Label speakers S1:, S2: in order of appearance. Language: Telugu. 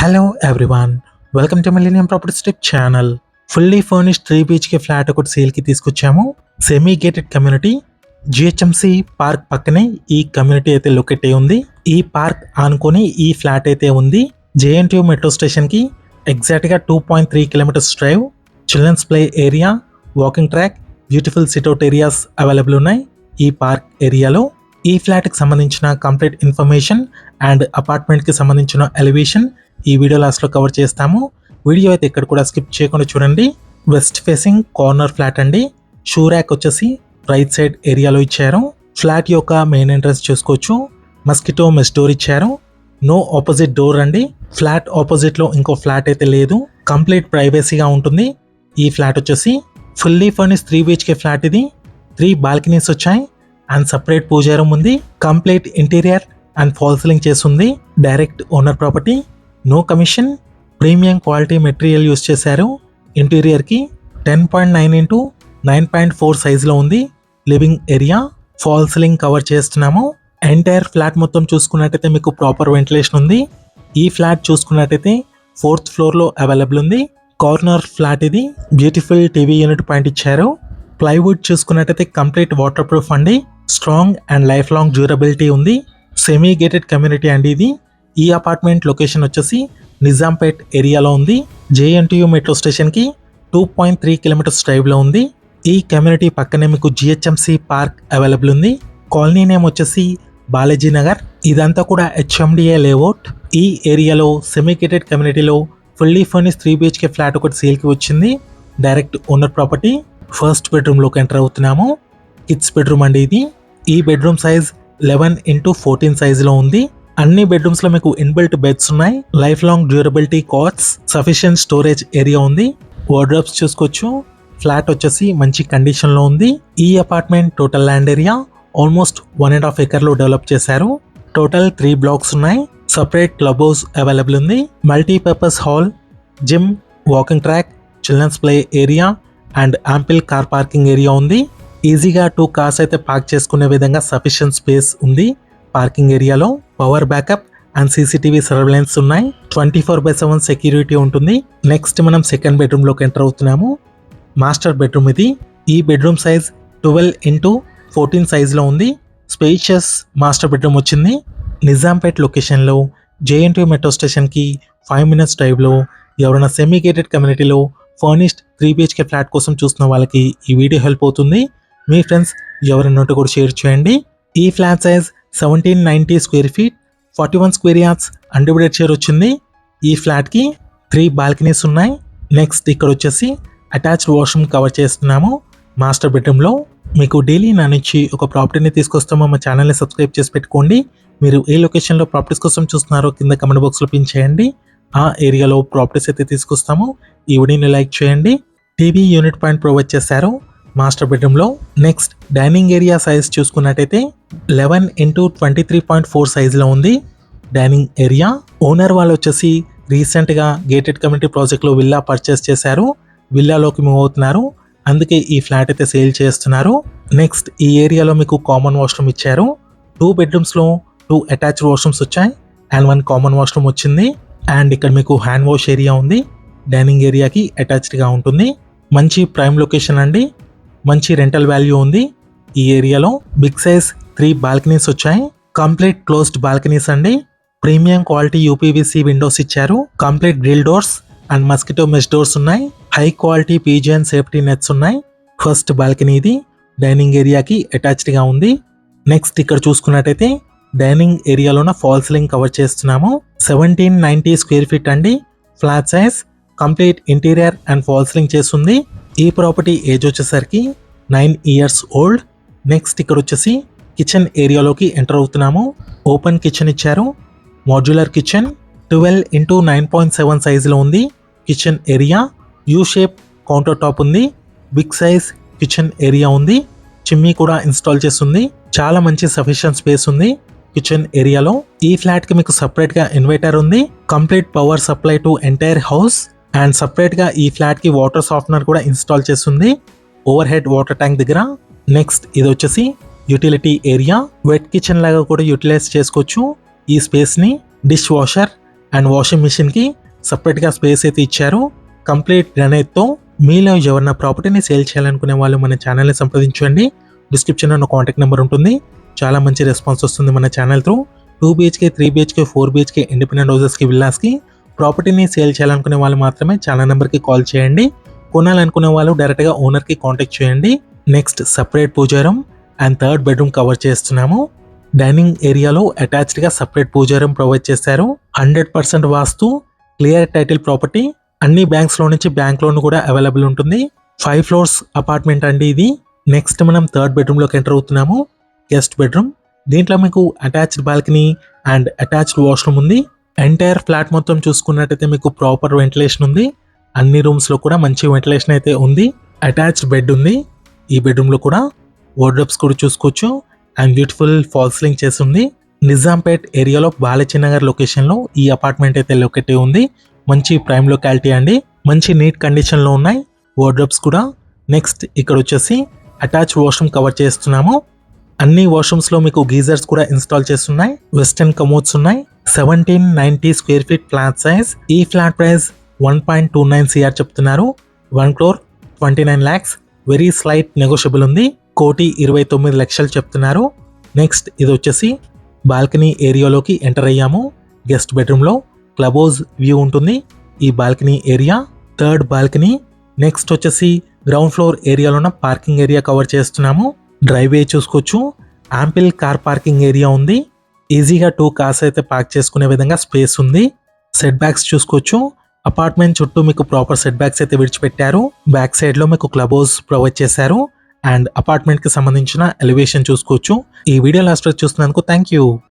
S1: Hello everyone, welcome to millennium properties tech channel. Fully furnished 3 BHK flat ఒకటి సేల్కి తీసుకొచ్చాము. Semi gated community, GHMC park పక్కనే ఈ కమ్యూనిటీ అయితే లొకేట్ అయి ఉంది. ఈ పార్క్ ఆనుకొని ఈ ఫ్లాట్ అయితే ఉంది. జేఎన్టీయూ మెట్రో స్టేషన్కి ఎగ్జాక్ట్గా 2.3 kilometres drive. Children's play area, walking track, beautiful sit out areas available ఉన్నాయి ఈ పార్క్ ఏరియాలో. ఈ ఫ్లాట్కి సంబంధించిన కంప్లీట్ ఇన్ఫర్మేషన్ అండ్ అపార్ట్మెంట్కి సంబంధించిన ఎలివేషన్ ఈ వీడియో లాస్ట్లో కవర్ చేస్తాము. వీడియో అయితే ఇక్కడ కూడా స్కిప్ చేయకుండా చూడండి. వెస్ట్ ఫేసింగ్ కార్నర్ ఫ్లాట్ అండి. షూ ర్యాక్ వచ్చేసి రైట్ సైడ్ ఏరియాలో ఇచ్చారు. ఫ్లాట్ యొక్క మెయిన్ ఎంట్రన్స్ చూసుకోవచ్చు. మస్కిటో మెస్ డోర్ ఇచ్చారు. నో ఆపోజిట్ డోర్ అండి. ఫ్లాట్ ఆపోజిట్ లో ఇంకో ఫ్లాట్ అయితే లేదు. కంప్లీట్ ప్రైవసీగా ఉంటుంది. ఈ ఫ్లాట్ వచ్చేసి ఫుల్లీ ఫర్నిష్డ్ 3 BHK ఫ్లాట్. ఇది 3 బాల్కనీస్ వచ్చాయి అండ్ సపరేట్ పూజా రూమ్ ఉంది. Complete interior and fall ceiling చేస్తుంది. Direct owner property, no commission, premium quality material use చేశారు. ఇంటీరియర్కి 10.9 ఇంటూ 9.4 సైజులో ఉంది. Living area, fall ceiling cover చేస్తున్నాము. ఎంటైర్ ఫ్లాట్ మొత్తం చూసుకున్నట్టయితే మీకు ప్రాపర్ వెంటిలేషన్ ఉంది. ఈ ఫ్లాట్ చూసుకున్నట్టయితే 4th ఫ్లోర్లో అవైలబుల్ ఉంది. కార్నర్ ఫ్లాట్ ఇది. బ్యూటిఫుల్ టీవీ యూనిట్ పాయింట్ ఇచ్చారు. ప్లైవుడ్ చూసుకున్నట్టయితే కంప్లీట్ వాటర్ ప్రూఫ్ అండి. Strong and life long durability ఉంది. సెమీ గేటెడ్ కమ్యూనిటీ అండి ఇది. ఈ అపార్ట్మెంట్ లొకేషన్ వచ్చేసి నిజాంపేట్ ఏరియాలో ఉంది. జేఎన్టీయూ మెట్రో స్టేషన్కి 2.3 కిలోమీటర్స్ డ్రైవ్లో ఉంది. ఈ కమ్యూనిటీ పక్కనే మీకు జిహెచ్ఎంసి పార్క్ అవైలబుల్ ఉంది. కాలనీ నేమ్ వచ్చేసి బాలాజీ నగర్. ఇదంతా కూడా హెచ్ఎండిఏ లేఅవుట్. ఈ ఏరియాలో సెమీ గేటెడ్ కమ్యూనిటీలో ఫుల్లీ ఫర్నిష్డ్ 3 BHK ఫ్లాట్ ఒకటి సేల్కి వచ్చింది. Direct owner property. ఫస్ట్ బెడ్రూమ్లోకి ఎంటర్ అవుతున్నాము. కిడ్స్ బెడ్రూమ్ అండి ఇది. ఈ బెడ్రూమ్ సైజ్ 11 ఇంటూ 14 సైజులో ఉంది. అన్ని బెడ్రూమ్స్ లో మీకు ఇన్బిల్ట్ బెడ్స్ ఉన్నాయి. Life long durability cots, sufficient storage area ఉంది. వార్డ్రోబ్స్ చూసుకోవచ్చు. ఫ్లాట్ వచ్చేసి మంచి కండిషన్ లో ఉంది. ఈ apartment total land area almost 1.5 acre లో డెవలప్ చేశారు. టోటల్ 3 blocks ఉన్నాయి. సపరేట్ క్లబ్ హౌస్ అవైలబుల్ ఉంది. Multipurpose hall, gym, walking track, children's play area and ample car parking area ఉంది. ఈజీగా 2 కార్స్ అయితే పార్క్ చేసుకునే విధంగా సఫిషియెంట్ స్పేస్ ఉంది. పార్కింగ్ ఏరియాలో power backup and CCTV surveillance ఉన్నాయి. 24/7 సెక్యూరిటీ ఉంటుంది. నెక్స్ట్ మనం సెకండ్ బెడ్రూమ్ లోకి ఎంటర్ అవుతున్నాము. మాస్టర్ బెడ్రూమ్ ఇది. ఈ బెడ్రూమ్ సైజ్ 12 ఇంటూ 14 సైజులో ఉంది. స్పేషియస్ మాస్టర్ బెడ్రూమ్ వచ్చింది. నిజాంపేట్ లొకేషన్లో జేఎన్టీయూ మెట్రో స్టేషన్కి 5 minutes డ్రైవ్లో. ఎవరైనా సెమీ గేటెడ్ కమ్యూనిటీలో ఫర్నిష్డ్ 3 BHK ఫ్లాట్ కోసం చూస్తున్న వాళ్ళకి ఈ వీడియో హెల్ప్ అవుతుంది. మీ ఫ్రెండ్స్ ఎవరైనా ఉంటే కూడా షేర్ చేయండి. ఈ flat size 1790 square feet, 41 square yards undivided share వచ్చింది. ఈ ఫ్లాట్కి 3 బాల్కనీస్ ఉన్నాయి. నెక్స్ట్ ఇక్కడ వచ్చేసి అటాచ్డ్ వాష్రూమ్ కవర్ చేస్తున్నాము. మాస్టర్ బెడ్రూమ్లో మీకు డైలీ నా నుంచి ఒక ప్రాపర్టీని తీసుకొస్తాము. మా ఛానల్ని సబ్స్క్రైబ్ చేసి పెట్టుకోండి. మీరు ఏ లొకేషన్లో ప్రాపర్టీస్ కోసం చూస్తున్నారో కింద కమెంట్ బాక్స్లో పిన్ చేయండి. ఆ ఏరియాలో ప్రాపర్టీస్ అయితే తీసుకొస్తాము. ఈ వీడియోని లైక్ చేయండి. టీవీ యూనిట్ పాయింట్ ప్రొవైడ్ చేశారు మాస్టర్ బెడ్రూమ్లో. నెక్స్ట్ డైనింగ్ ఏరియా సైజ్ చూసుకున్నట్టయితే 11 ఇంటూ 23.4 సైజులో ఉంది. Dining area. ఓనర్ వాళ్ళు వచ్చేసి రీసెంట్గా గేటెడ్ కమ్యూనిటీ ప్రాజెక్ట్లో విల్లా పర్చేస్ చేశారు. విల్లాలోకి మూవ్ అవుతున్నారు. అందుకే ఈ ఫ్లాట్ అయితే సేల్ చేస్తున్నారు. నెక్స్ట్ ఈ ఏరియాలో మీకు కామన్ వాష్రూమ్ ఇచ్చారు. 2 bedrooms-లో 2 అటాచ్డ్ వాష్రూమ్స్ వచ్చాయి అండ్ 1 కామన్ వాష్రూమ్ వచ్చింది. అండ్ ఇక్కడ మీకు హ్యాండ్ వాష్ ఏరియా ఉంది. డైనింగ్ ఏరియాకి అటాచ్డ్గా ఉంటుంది. మంచి ప్రైమ్ లొకేషన్ అండి. మంచి రెంటల్ వాల్యూ ఉంది. ఈ ఏరియాలో బిగ్ సైజ్ 3 బాల్కనీస్ వచ్చాయి. కంప్లీట్ క్లోజ్డ్ బాల్కనీస్ అండి. ప్రీమియం క్వాలిటీ యూపీవీసీ విండోస్ ఇచ్చారు. Complete grill doors and mosquito mesh doors ఉన్నాయి. High quality pigeon safety nets ఉన్నాయి. ఫస్ట్ బాల్కనీ ఇది. డైనింగ్ ఏరియాకి అటాచ్డ్గా ఉంది. నెక్స్ట్ ఇక్కడ చూసుకున్నట్టయితే డైనింగ్ ఏరియాలోన ఫాల్ సీలింగ్ కవర్ చేస్తున్నాము. 1790 స్క్వేర్ ఫీట్ అండి. Flat size. Complete interior and fall ceiling చేస్తుంది. ఈ ప్రాపర్టీ ఏజ్ వచ్చేసరికి 9 years ఓల్డ్. నెక్స్ట్ ఇక్కడ వచ్చేసి కిచెన్ ఏరియాలోకి ఎంటర్ అవుతున్నాము. ఓపెన్ కిచెన్ ఇచ్చారు. మాడ్యులర్ కిచెన్ 12 ఇంటూ 9.7 సైజులో ఉంది. Kitchen area U shape counter top ఉంది. బిగ్ సైజ్ కిచెన్ ఏరియా ఉంది. చిమ్నీ కూడా ఇన్స్టాల్ చేస్తుంది. చాలా మంచి సఫిషియెంట్ స్పేస్ ఉంది కిచెన్ ఏరియాలో. ఈ ఫ్లాట్కి మీకు సపరేట్గా ఇన్వర్టర్ ఉంది. Complete power supply to entire house and సపరేట్గా ఈ ఫ్లాట్కి వాటర్ సాఫ్ట్నర్ కూడా ఇన్స్టాల్ చేస్తుంది ఓవర్ హెడ్ వాటర్ ట్యాంక్ దగ్గర. నెక్స్ట్ ఇది వచ్చేసి యూటిలిటీ ఏరియా. వెట్ కిచెన్ లాగా కూడా యూటిలైజ్ చేసుకోవచ్చు ఈ స్పేస్ని. Dish washer and washing machine కి సపరేట్ గా స్పేస్ అయితే ఇచ్చారు. కంప్లీట్ గ్రానైట్ తో. మీలో ఎవరైనా ప్రాపర్టీని సేల్ చేయాలనుకునే వాళ్ళు మన ఛానల్ ని సంప్రదించండి. డిస్క్రిప్షన్ లో కాంటాక్ట్ నెంబర్ ఉంటుంది. చాలా మంచి రెస్పాన్స్ వస్తుంది మన channel through. 2 BHK, 3 BHK, 4 BHK independent houses కి, విల్లాస్ కి ప్రాపర్టీని సేల్ చేయాలనుకునే వాళ్ళు మాత్రమే ఛానల్ నెంబర్ కి కాల్ చేయండి. కొనాలనుకునే వాళ్ళు డైరెక్ట్ గా ఓనర్ కి కాంటాక్ట్ చేయండి. Next separate puja room and third bedroom cover చేస్తున్నాము. డైనింగ్ ఏరియాలో అటాచ్డ్ గా సపరేట్ పూజా రూమ్ ప్రొవైడ్ చేశారు. 100% వాస్తు, క్లియర్ టైటిల్ ప్రాపర్టీ. అన్ని బ్యాంక్స్ లో నుంచి బ్యాంక్ లోన్ కూడా అవైలబుల్ ఉంటుంది. 5 floors అపార్ట్మెంట్ అండి ఇది. నెక్స్ట్ మనం థర్డ్ బెడ్రూమ్ లోకి ఎంటర్ అవుతున్నాము. Guest bedroom. దీంట్లో మీకు attached balcony and attached washroom ఉంది. ఎంటైర్ ఫ్లాట్ మొత్తం చూసుకున్నట్టయితే మీకు ప్రాపర్ వెంటిలేషన్ ఉంది. అన్ని రూమ్స్ లో కూడా మంచి వెంటిలేషన్ అయితే ఉంది. అటాచ్డ్ బెడ్ ఉంది. ఈ బెడ్రూమ్ లో కూడా వార్డ్రోబ్స్ కూడా చూసుకోవచ్చు. అండ్ బ్యూటిఫుల్ ఫాల్ సీలింగ్ చేసి ఉంది. నిజాంపేట్ ఏరియాలో బాలచీనగర్ లొకేషన్ లో ఈ అపార్ట్మెంట్ అయితే లొకేట్ అయి ఉంది. మంచి ప్రైమ్ లొకాలిటీ అండి. మంచి నీట్ కండిషన్ లో ఉన్నాయి వార్డ్రోబ్స్ కూడా. నెక్స్ట్ ఇక్కడ వచ్చేసి అటాచ్ వాష్రూమ్ కవర్ చేస్తున్నాము. అన్ని వాష్రూమ్స్ లో మీకు గీజర్స్ కూడా ఇన్స్టాల్ చేస్తున్నాయి. వెస్టర్న్ కమోడ్స్ ఉన్నాయి. 1790 స్క్వేర్ ఫీట్ ఫ్లాట్ సైజ్. ఈ ఫ్లాట్ ప్రైస్ 1.29 CR చెప్తున్నారు. 1 crore 29 lakhs. Very slight negotiable ఉంది. 1,29,00,000 చెప్తున్నారు. నెక్స్ట్ ఇది వచ్చేసి బాల్కనీ ఏరియాలోకి ఎంటర్ అయ్యాము. గెస్ట్ బెడ్రూమ్ లో క్లబ్ హౌస్ వ్యూ ఉంటుంది ఈ balcony area. Third balcony. Next వచ్చేసి గ్రౌండ్ ఫ్లోర్ ఏరియాలో ఉన్న పార్కింగ్ ఏరియా కవర్ చేస్తున్నాము. డ్రైవే చూసుకోవచ్చు. యాంపిల్ కార్ పార్కింగ్ ఏరియా ఉంది. ఈజీగా 2 కార్స్ అయితే పార్క్ చేసుకునే విధంగా స్పేస్ ఉంది. సెట్ బ్యాక్స్ చూసుకోవచ్చు. అపార్ట్మెంట్ చుట్టూ మీకు ప్రాపర్ సెట్ బ్యాక్స్ అయితే విడిచిపెట్టారు. బ్యాక్ సైడ్ లో మీకు క్లబ్ హౌస్ ప్రొవైడ్ చేశారు. అండ్ అపార్ట్మెంట్ కి సంబంధించిన ఎలివేషన్ చూసుకోవచ్చు. ఈ వీడియో లాస్ట్ వరకు చూస్తున్నందుకు థ్యాంక్ యూ.